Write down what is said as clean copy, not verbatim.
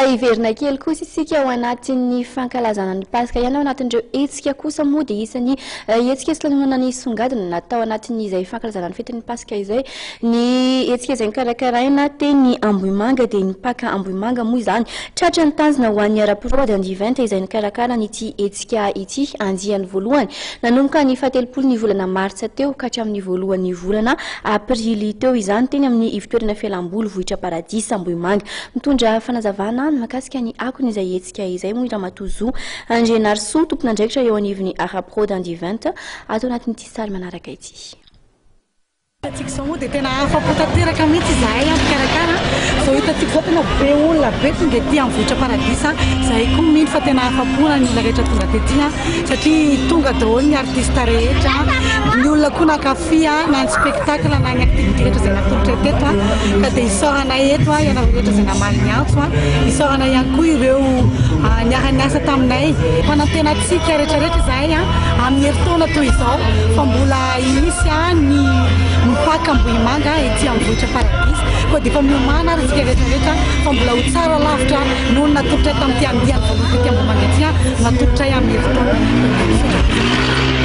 Iverina kely kosa isika ao anatin'ny fankalazana ny Pasika ihany ao anatin'ireo hetsika kosa moa dia isan'ny hetsika solanona ny songadina natao anatin'ny izay fankalazana ny fetin'ny Pasika izay ny hetsika izay nikarakaraina teny Ambohimanga dia Mipâques Ambohimanga moa izany tratra ny tanjona ho an'ny Ara Prod and Event izay nikarakara n'ity hetsika ity andiany voalohany nanomboka ny 17 volana martsa teo ka hatramin'ny voalohan'ny volana aprily teo izany teny amin'ny ivitoerana fialamboly vohitra paradisa Ambohimanga mitondra fanazavana makasika ny akony izay hetsika izay moa Ramatozo Andrianarso tompon'andraikitra eo anivon'ny Ara Prod and Event ato anatin'ity sary manaraka ity. Tikso dia tena afapo tanteraka mihitsy izahay mikarakara zao hitantsika tena be olona be tonga ety amin'ny vohitra paradisa izahay koa mino fa tena afapona ny olona rehetra tonga tetỳ satria tonga daholo ny artista rehetra ny olona koa nakafia na ny spectacle na ny activité rehetra izay natolotra teto ka dia isorana eto ianareo rehetra izay namaly ny antso isorana ihany koa ireo niara-niasa taminay fanantenantsika rehetrarehetra izahay amin'ny heritaona toy izao fa mbola inisy ny Mipâques Ambohimanga ety amin'ny vohitra paradisa koa dia efa miomana ary isika rehetrarehetra fa mbola ho tsara lavitra noho natolotra tamin'ity andiany voalohany ety Ambohimanga ety natolotra amin'ny heritaona